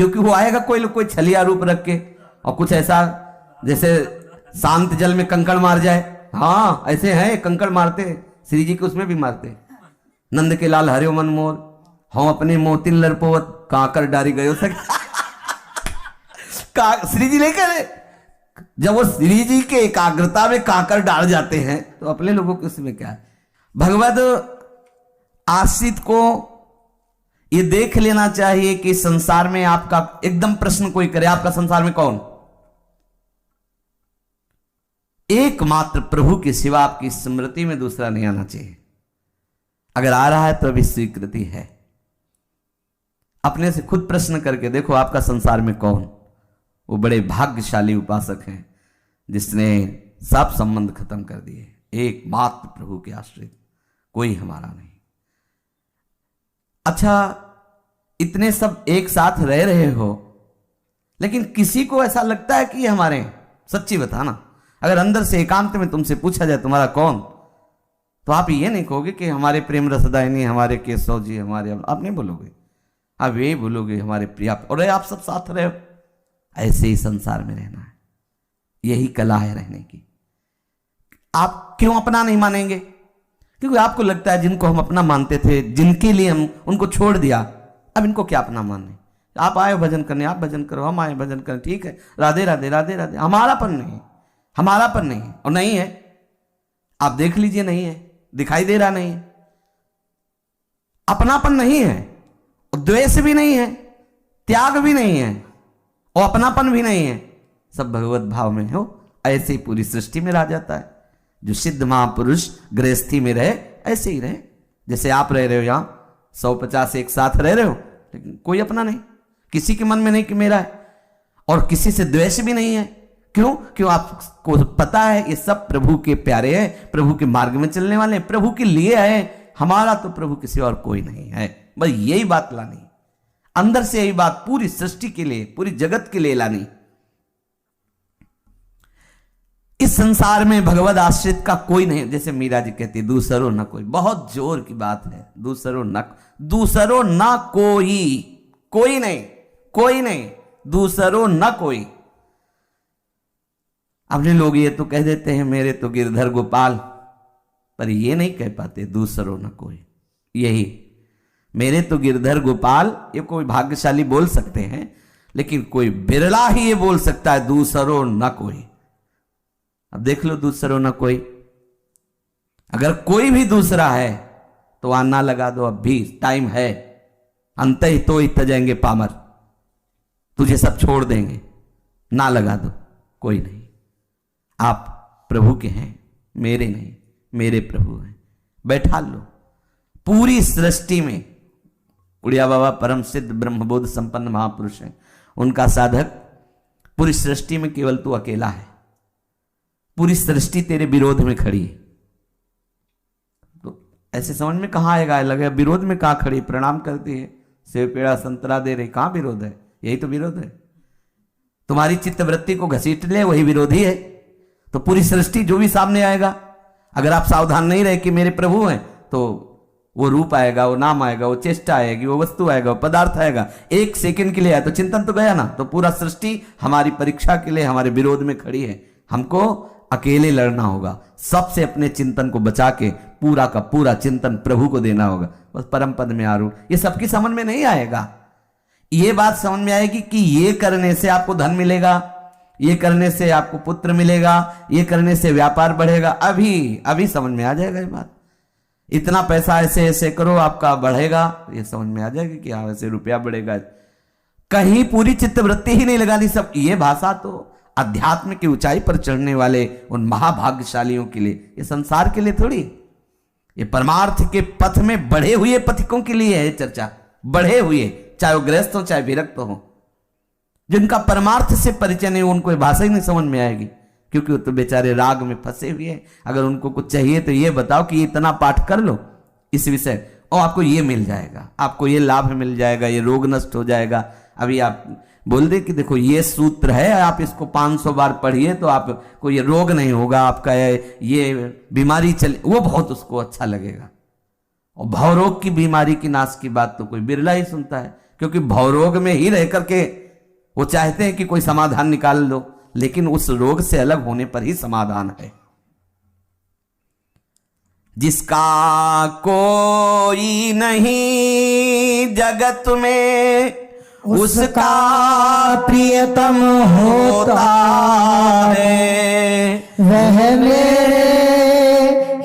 क्योंकि वो आएगा कोई छलिया रूप रख के और कुछ ऐसा जैसे शांत जल में कंकड़ मार जाए। हाँ ऐसे हैं कंकड़ मारते, श्री जी के उसमें भी मारते। नंद के लाल हरियो मन मोर, हम अपने मोतिन लड़पोवत काकर डारी गयो सक। श्री जी लेकर जब वो श्री जी के एकाग्रता में काकर डाल जाते हैं तो अपने लोगों के उसमें क्या है। भगवत आश्रित को ये देख लेना चाहिए कि संसार में आपका एकदम प्रश्न कोई करे, आपका संसार में कौन? एकमात्र प्रभु के सिवा आपकी स्मृति में दूसरा नहीं आना चाहिए। अगर आ रहा है तो अभी स्वीकृति है। अपने से खुद प्रश्न करके देखो आपका संसार में कौन? वो बड़े भाग्यशाली उपासक हैं जिसने सब संबंध खत्म कर दिए। एकमात्र प्रभु के आश्रित, कोई हमारा नहीं। अच्छा, इतने सब एक साथ रह रहे हो, लेकिन किसी को ऐसा लगता है कि ये हमारे हैं? सच्ची बताना, अगर अंदर से एकांत में तुमसे पूछा जाए तुम्हारा कौन, तो आप ये नहीं कहोगे कि हमारे प्रेम रसदायनी, हमारे केशव जी, हमारे, आप नहीं बोलोगे। आप ये बोलोगे हमारे प्रिया, और आप सब साथ रहे हो। ऐसे ही संसार में रहना है, यही कला है रहने की। आप क्यों अपना नहीं मानेंगे? क्योंकि आपको लगता है जिनको हम अपना मानते थे, जिनके लिए हम उनको छोड़ दिया, अब इनको क्या अपना मानने। आप आए भजन करने, आप भजन करो, हम आए भजन करने, ठीक है, राधे राधे राधे राधे। हमारापन नहीं है, हमारापन नहीं है, और नहीं है, आप देख लीजिए, नहीं है, दिखाई दे रहा नहीं है। अपनापन नहीं है, द्वेष भी नहीं है, त्याग भी नहीं है, और अपनापन भी नहीं है, सब भगवत भाव में हो। ऐसे ही पूरी सृष्टि में रह जाता है। जो सिद्ध महापुरुष गृहस्थी में रहे ऐसे ही रहे, जैसे आप रह रहे हो यहां 150 एक साथ रह रहे हो, लेकिन कोई अपना नहीं, किसी के मन में नहीं कि मेरा है, और किसी से द्वेष भी नहीं है। क्यों आपको पता है ये सब प्रभु के प्यारे हैं, प्रभु के मार्ग में चलने वाले हैं, प्रभु के लिए आए। हमारा तो प्रभु किसी और कोई नहीं है। बस यही बात लानी, अंदर से यही बात पूरी सृष्टि के लिए, पूरी जगत के लिए लानी। इस संसार में भगवत आश्रित का कोई नहीं। जैसे मीरा जी कहती दूसरो न कोई, बहुत जोर की बात है। दूसरो न कोई नहीं, दूसरो न कोई। अपने लोग ये तो कह देते हैं मेरे तो गिरधर गोपाल, पर ये नहीं कह पाते दूसरो न कोई। यही मेरे तो गिरधर गोपाल, ये कोई भाग्यशाली बोल सकते हैं, लेकिन कोई बिरला ही ये बोल सकता है दूसरो न कोई। अब देख लो, दूसरो न कोई, अगर कोई भी दूसरा है तो आना लगा दो, अब भी टाइम है। अंत ही तो तजेंगे पामर, तुझे सब छोड़ देंगे, ना लगा दो, कोई नहीं। आप प्रभु के हैं, मेरे नहीं, मेरे प्रभु हैं। बैठा लो। पूरी सृष्टि में उड़िया बाबा परम सिद्ध ब्रह्मबोध संपन्न महापुरुष हैं, उनका साधक पूरी सृष्टि में केवल तू अकेला है। पूरी सृष्टि तेरे विरोध में खड़ी है। तो ऐसे समझ में कहां आएगा, लगे विरोध में कहां खड़ी, प्रणाम करती है, सेव पेड़ा संतरा दे रही, कहां विरोध है? यही तो विरोध है। तुम्हारी चित्तवृत्ति को घसीट ले, वही विरोधी है। तो पूरी सृष्टि जो भी सामने आएगा, अगर आप सावधान नहीं रहे कि मेरे प्रभु हैं, तो वो रूप आएगा, वो नाम आएगा, वो चेष्टा आएगी, वो वस्तु आएगा, वो पदार्थ आएगा, एक सेकंड के लिए आया तो चिंतन तो गया ना। तो पूरा सृष्टि हमारी परीक्षा के लिए, हमारे विरोध में खड़ी है। हमको अकेले लड़ना होगा, सबसे अपने चिंतन को बचा के पूरा का पूरा चिंतन प्रभु को देना होगा। बस परम पद में आरूढ़, ये सबकी समझ में नहीं आएगा। ये बात समझ में आएगी कि ये करने से आपको धन मिलेगा, ये करने से आपको पुत्र मिलेगा, ये करने से व्यापार बढ़ेगा। अभी समझ में आ जाएगा ये बात। इतना पैसा ऐसे ऐसे करो आपका बढ़ेगा, ये समझ में आ जाएगा कि हाँ ऐसे रुपया बढ़ेगा। कहीं पूरी चित्तवृत्ति ही नहीं लगानी सब। ये भाषा तो अध्यात्म की ऊंचाई पर चढ़ने वाले उन महाभाग्यशालियों के लिए, ये संसार के लिए थोड़ी। ये परमार्थ के पथ में बढ़े हुए पथिकों के लिए है चर्चा। बढ़े हुए, चाहे वो गृहस्थ हो चाहे विरक्त हो, जिनका परमार्थ से परिचय नहीं, उनको ये भाषा ही नहीं समझ में आएगी, क्योंकि वो तो बेचारे राग में फंसे हुए हैं। अगर उनको कुछ चाहिए तो ये बताओ कि इतना पाठ कर लो इस विषय, और आपको ये मिल जाएगा, आपको ये लाभ मिल जाएगा, ये रोग नष्ट हो जाएगा। अभी आप बोल दे कि देखो ये सूत्र है, आप इसको 500 बार पढ़िए तो आपको ये रोग नहीं होगा, आपका ये बीमारी चले, वो बहुत उसको अच्छा लगेगा। और भवरोग की बीमारी की नाश की बात तो कोई बिरला ही सुनता है, क्योंकि भवरोग में ही रह करके वो चाहते हैं कि कोई समाधान निकाल लो, लेकिन उस रोग से अलग होने पर ही समाधान है। जिसका कोई नहीं जगत में उसका प्रियतम होता है, वह मेरे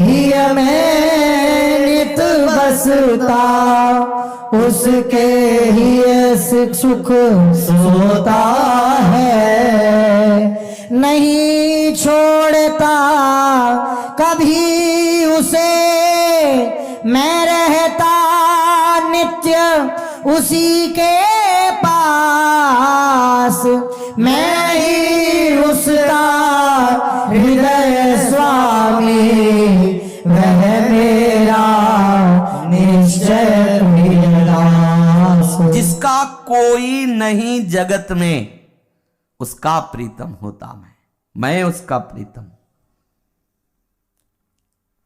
ही में नित बसता, उसके ही सुख सोता है। नहीं छोड़ता कभी उसे, मैं रहता नित्य उसी के पास, मैं ही उसका हृदय स्वामी, वह मेरा निश्चय दास। जिसका कोई नहीं जगत में उसका प्रीतम होता मैं उसका प्रीतम।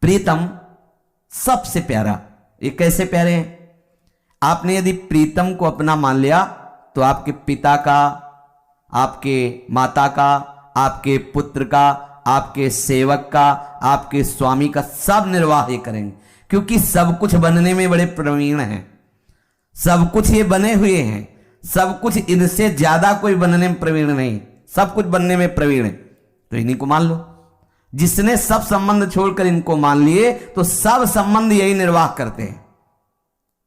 प्रीतम सबसे प्यारा। ये कैसे प्यारे हैं? आपने यदि प्रीतम को अपना मान लिया तो आपके पिता का, आपके माता का, आपके पुत्र का, आपके सेवक का, आपके स्वामी का सब निर्वाह ये करेंगे, क्योंकि सब कुछ बनने में बड़े प्रवीण हैं। सब कुछ ये बने हुए हैं, सब कुछ इनसे ज्यादा कोई बनने में प्रवीण नहीं, सब कुछ बनने में प्रवीण है। तो इन्हीं को मान लो। जिसने सब संबंध छोड़कर इनको मान लिए तो सब संबंध यही निर्वाह करते हैं।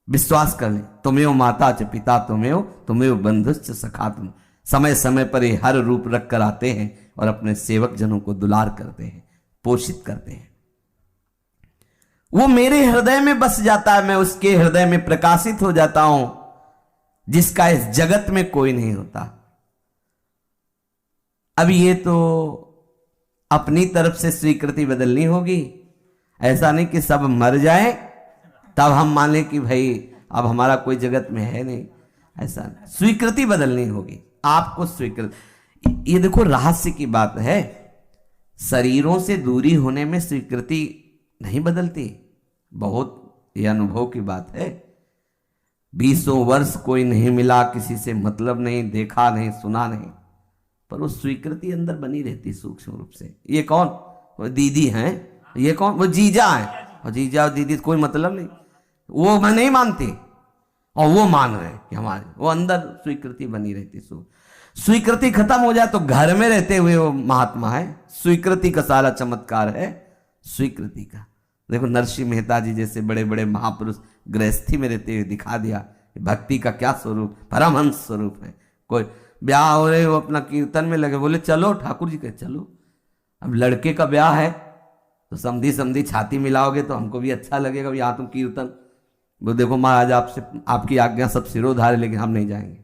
विश्वास कर ले, तुमेव माता च पिता तुमेव बंधुश्च सखा तुम। समय समय पर ये हर रूप रख कर आते हैं और अपने सेवक जनों को दुलार करते हैं, पोषित करते हैं। वो मेरे हृदय में बस जाता है, मैं उसके हृदय में प्रकाशित हो जाता हूं, जिसका इस जगत में कोई नहीं होता। अब ये तो अपनी तरफ से स्वीकृति बदलनी होगी। ऐसा नहीं कि सब मर जाए तब हम माने कि भाई अब हमारा कोई जगत में है नहीं, ऐसा नहीं। स्वीकृति बदलनी होगी आपको। स्वीकृति, ये देखो रहस्य की बात है। शरीरों से दूरी होने में स्वीकृति नहीं बदलती, बहुत ये अनुभव की बात है। 20 वर्ष कोई नहीं मिला, किसी से मतलब नहीं, देखा नहीं, सुना नहीं, पर वो स्वीकृति अंदर बनी रहती सूक्ष्म रूप से। ये कौन? वो दीदी हैं। ये कौन? वो जीजा हैं। और जीजा और दीदी कोई मतलब नहीं, वो मैं नहीं मानती और वो मान रहे कि हमारे, वो अंदर स्वीकृति बनी रहती। स्वीकृति खत्म हो जाए तो घर में रहते हुए वो महात्मा है। स्वीकृति का सारा चमत्कार है स्वीकृति का। देखो नरसिंह मेहता जी जैसे बड़े बड़े महापुरुष गृहस्थी में रहते हुए दिखा दिया भक्ति का क्या स्वरूप, परमहंस स्वरूप है। कोई ब्याह हो रहे, वो अपना कीर्तन में लगे, बोले चलो ठाकुर जी के चलो। अब लड़के का ब्याह है तो समधी समधी छाती मिलाओगे तो हमको भी अच्छा लगेगा, यहाँ तुम कीर्तन। वो देखो महाराज आपसे आपकी आज्ञा सब सिरोधार्य, लेकिन हम नहीं जाएंगे।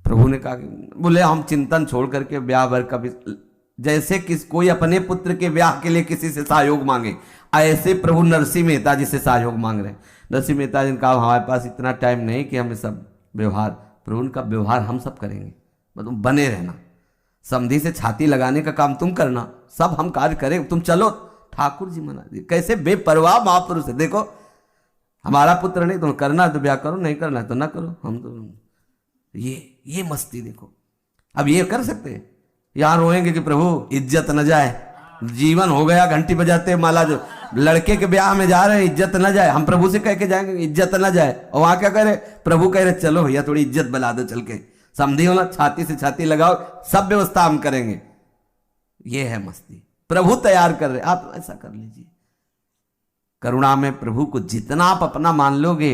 प्रभु ने कहा, बोले हम चिंतन छोड़ करके ब्याह भर का भी, जैसे कोई अपने पुत्र के ब्याह के लिए किसी से सहयोग मांगे, ऐसे प्रभु नरसिंह मेहता जी से सहयोग मांग रहे हैं। नरसिंह मेहता जी ने कहा हमारे पास इतना टाइम नहीं कि हमें सब व्यवहार, प्रभु उनका व्यवहार हम सब करेंगे, मतलब बने रहना, समधी से छाती लगाने का काम तुम करना, सब हम कार्य करें, तुम चलो। ठाकुर जी मना दिए। कैसे बेपरवाह महापुरुष है। देखो हमारा पुत्र नहीं, तुम करना है तो ब्याह करो, नहीं करना है तो ना करो। हम तो ये मस्ती देखो। अब ये कर सकते हैं? यहाँ रोएंगे कि प्रभु इज्जत न जाए, जीवन हो गया, घंटी बजाते माला, जो लड़के के ब्याह में जा रहे हैं इज्जत न जाए, हम प्रभु से कह के जाएंगे इज्जत न जाए, और वहां क्या कह रहे? प्रभु कह रहे चलो भैया थोड़ी इज्जत बना दो, चल के समझी हो ना, छाती से छाती लगाओ, सब व्यवस्था हम करेंगे। ये है मस्ती। प्रभु तैयार कर रहे, आप ऐसा कर लीजिए। करुणा में प्रभु को जितना आप अपना मान लोगे,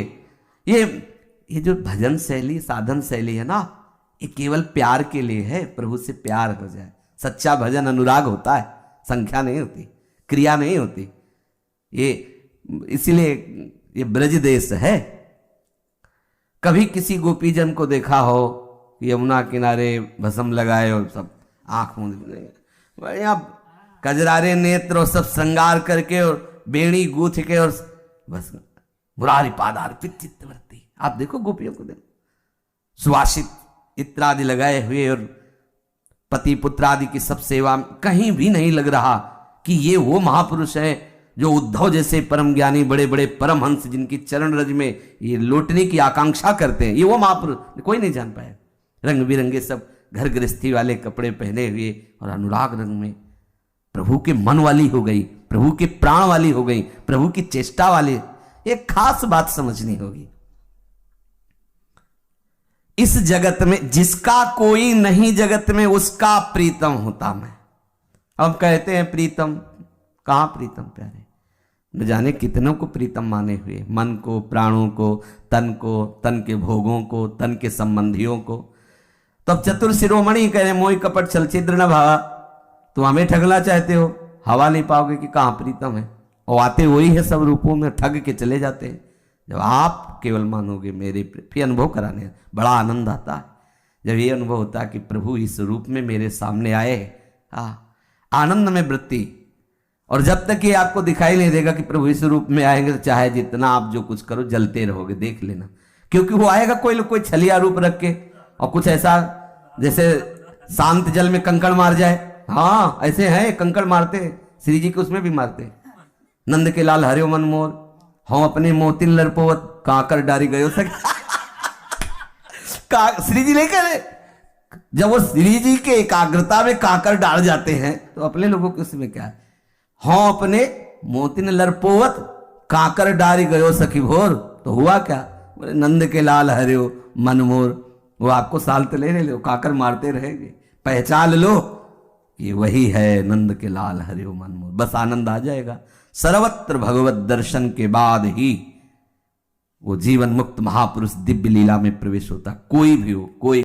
ये जो भजन शैली, साधन शैली है ना, ये केवल प्यार के लिए है। प्रभु से प्यार हो जाए। सच्चा भजन अनुराग होता है, संख्या नहीं होती, क्रिया नहीं होती। ये इसीलिए ये ब्रज देश है। कभी किसी गोपीजन को देखा हो यमुना किनारे भस्म लगाए और सब आंख मूंद बढ़िया कजरारे नेत्र और सब श्रृंगार करके और बेड़ी गूंथ के और बस मुरारी पादार्पित चित्तवृत्ति। आप देखो गोपियों को देखो, सुवासित इत्र आदि लगाए हुए और पति पुत्र आदि की सब सेवा, कहीं भी नहीं लग रहा कि ये वो महापुरुष है जो उद्धव जैसे परम ज्ञानी, बड़े बड़े परमहंस जिनकी चरण रज में ये लौटने की आकांक्षा करते हैं, ये वो महापुरुष कोई नहीं जान पाया। रंग बिरंगे सब घर गृहस्थी वाले कपड़े पहने हुए और अनुराग रंग में प्रभु के मन वाली हो गई, प्रभु के प्राण वाली हो गई, प्रभु की चेष्टा वाली। एक खास बात समझनी होगी, इस जगत में जिसका कोई नहीं जगत में उसका प्रीतम होता मैं। हम कहते हैं प्रीतम, कहां प्रीतम प्यारे, न जाने कितनों को प्रीतम माने हुए, मन को, प्राणों को, तन के भोगों को, तन के संबंधियों को। तो अब चतुर शिरोमणि कह रहे मोहि कपट छल छिद्र न भावा, तो हमें ठगना चाहते हो, हवा नहीं पाओगे कि कहां प्रीतम है। और आते वही है सब रूपों में, ठग के चले जाते हैं। जब आप केवल मानोगे मेरे, फिर अनुभव कराने बड़ा आनंद आता है। जब ये अनुभव होता है कि प्रभु इस रूप में मेरे सामने आए, आनंद में वृत्ति। और जब तक ये आपको दिखाई नहीं देगा कि प्रभु इस रूप में आएंगे, तो चाहे जितना आप जो कुछ करो जलते रहोगे, देख लेना। क्योंकि वो आएगा कोई छलिया रूप रख के, और कुछ ऐसा जैसे शांत जल में कंकड़ मार जाए। हाँ ऐसे हैं, कंकड़ मारते, श्री जी को उसमें भी मारते। नंद के लाल हरियो मन मोर, हम अपने मोतिन लड़पोवत काकर डारी गयो सक। श्री जी लेकर, जब वो श्री जी के एकाग्रता में काकर डाल जाते हैं, तो अपने लोगों के उसमें क्या है, हाँ अपने मोतिन लड़पोवत काकर डारी गयो सखी भोर। तो हुआ क्या, बोले नंद के लाल हरियो मन मोर। वो आपको सालते ले लो, काकर मारते रहेंगे, पहचान लो कि वही है नंद के लाल हरियो मन मोर। बस आनंद आ जाएगा। सर्वत्र भगवत दर्शन के बाद ही वो जीवन मुक्त महापुरुष दिव्य लीला में प्रवेश होता। कोई भी हो, कोई